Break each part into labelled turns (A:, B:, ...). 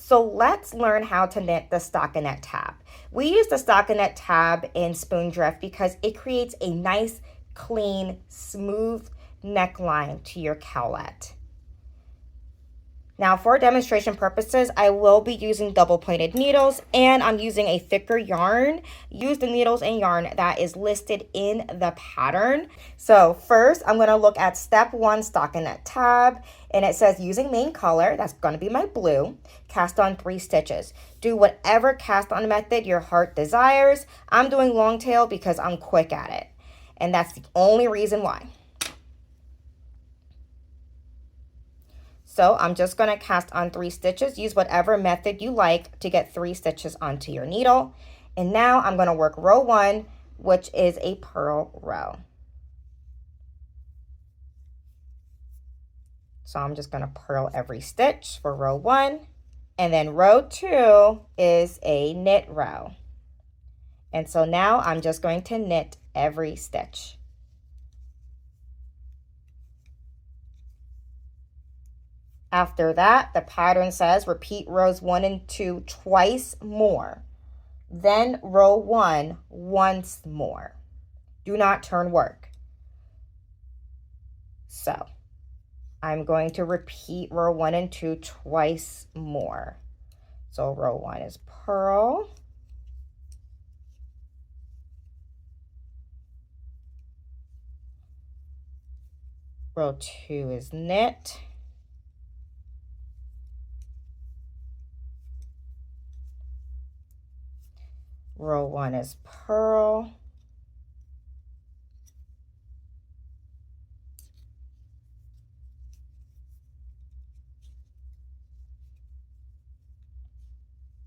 A: So let's learn how to knit the Stockinette Tab. We use the Stockinette Tab in Spoondrift because it creates a nice, clean, smooth neckline to your cowlet. Now for demonstration purposes, I will be using double pointed needles and I'm using a thicker yarn. Use the needles and yarn that is listed in the pattern. So first I'm going to look at step 1 Stockinette Tab, and it says using main color, that's going to be my blue, cast on 3 stitches. Do whatever cast on method your heart desires. I'm doing long tail because I'm quick at it, and that's the only reason why. So I'm just going to cast on 3 stitches. Use whatever method you like to get 3 stitches onto your needle. And now I'm going to work row 1, which is a purl row. So I'm just going to purl every stitch for row 1. And then row 2 is a knit row. And so now I'm just going to knit every stitch. After that, the pattern says repeat rows 1 and 2 twice more, then row 1 once more. Do not turn work. So I'm going to repeat row 1 and 2 twice more. So row 1 is purl. Row 2 is knit. Row 1 is purl.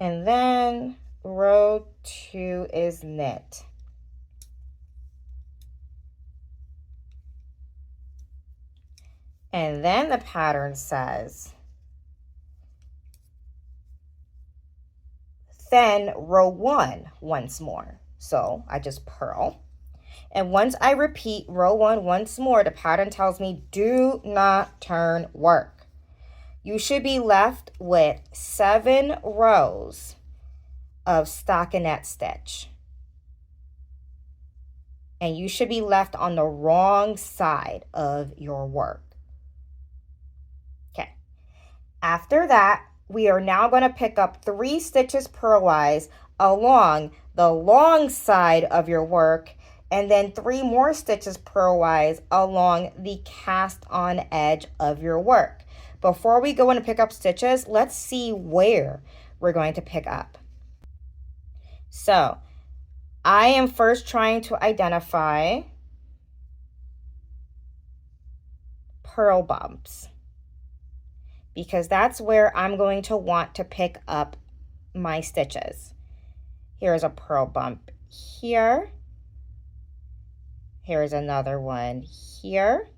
A: And then row 2 is knit. And then the pattern says, then row 1 once more. So I just purl. And once I repeat row 1 once more, the pattern tells me do not turn work. You should be left with 7 rows of stockinette stitch. And you should be left on the wrong side of your work. Okay. After that, we are now going to pick up 3 stitches purlwise along the long side of your work, and then 3 more stitches purlwise along the cast on edge of your work. Before we go in and pick up stitches, let's see where we're going to pick up. So I am first trying to identify purl bumps, because that's where I'm going to want to pick up my stitches. Here's a purl bump here. Here's another one here.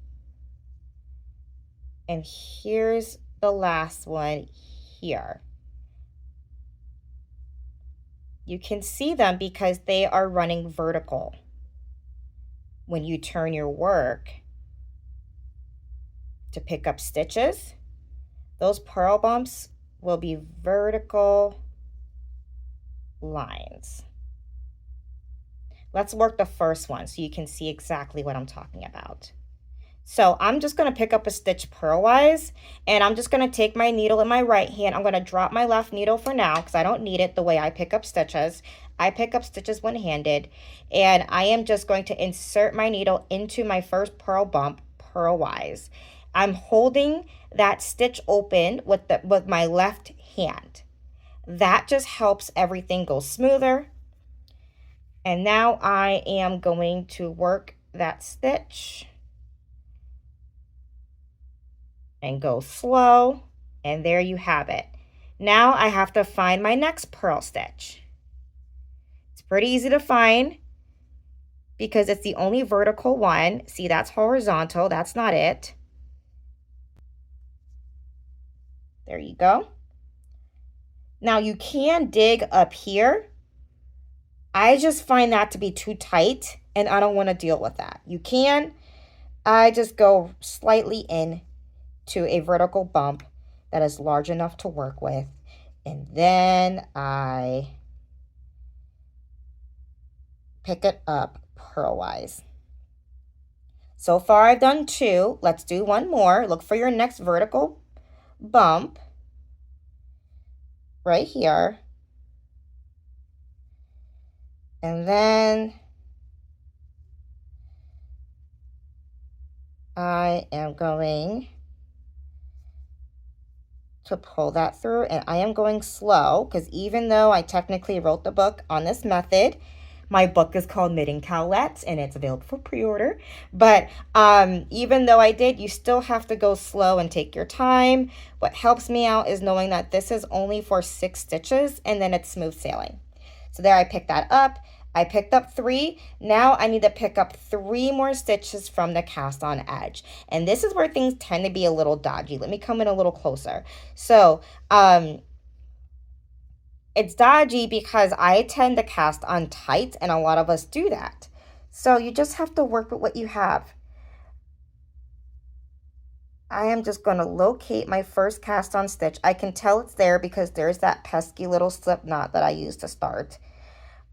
A: And here's the last one here. You can see them because they are running vertical. When you turn your work to pick up stitches, those purl bumps will be vertical lines. Let's work the first one so you can see exactly what I'm talking about. So I'm just going to pick up a stitch purlwise, and I'm just going to take my needle in my right hand. I'm going to drop my left needle for now because I don't need it the way I pick up stitches. I pick up stitches one-handed, and I am just going to insert my needle into my first purl bump purlwise. I'm holding that stitch open with my left hand. That just helps everything go smoother. And now I am going to work that stitch and go slow, and there you have it. Now I have to find my next purl stitch. It's pretty easy to find because it's the only vertical one. See, that's horizontal, that's not it. There you go. Now you can dig up here. I just find that to be too tight and I don't want to deal with that. You can. I just go slightly in to a vertical bump that is large enough to work with. And then I pick it up purlwise. So far I've done 2. Let's do one more. Look for your next vertical bump right here. And then I am going to pull that through, and I am going slow because even though I technically wrote the book on this method, my book is called Knitting Cowlettes and it's available for pre-order. But even though I did, you still have to go slow and take your time. What helps me out is knowing that this is only for 6 stitches and then it's smooth sailing. So there, I picked that up. I picked up 3. Now I need to pick up 3 more stitches from the cast on edge. And this is where things tend to be a little dodgy. Let me come in a little closer. So, it's dodgy because I tend to cast on tight, and a lot of us do that. So you just have to work with what you have. I am just going to locate my first cast on stitch. I can tell it's there because there's that pesky little slip knot that I used to start.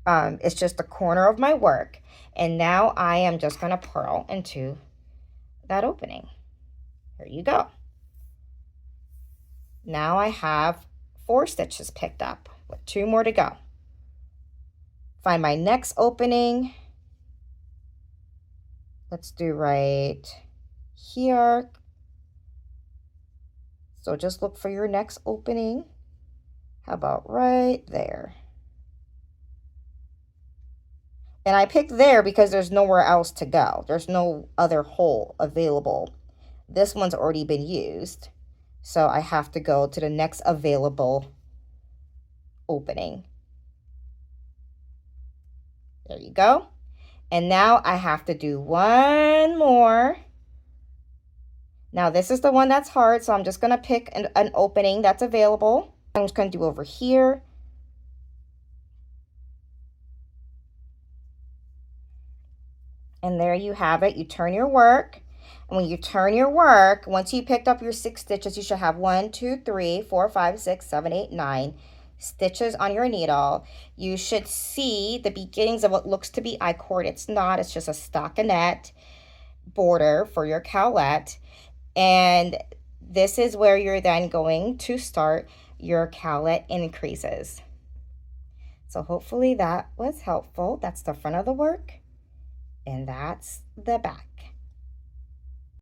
A: It's just the corner of my work. And now I am just going to purl into that opening. Here you go. Now I have 4 stitches picked up with 2 more to go. Find my next opening. Let's do right here. So just look for your next opening. How about right there? And I picked there because there's nowhere else to go. There's no other hole available. This one's already been used. So I have to go to the next available opening. There you go. And now I have to do one more. Now this is the one that's hard, so I'm just going to pick an opening that's available. I'm just going to do over here. And there you have it. You turn your work. And when you turn your work, once you picked up your 6 stitches, you should have 1, 2, 3, 4, 5, 6, 7, 8, 9 stitches on your needle. You should see the beginnings of what looks to be I-cord. It's not. It's just a stockinette border for your cowlette. And this is where you're then going to start your cowlette increases. So hopefully that was helpful. That's the front of the work. And that's the back.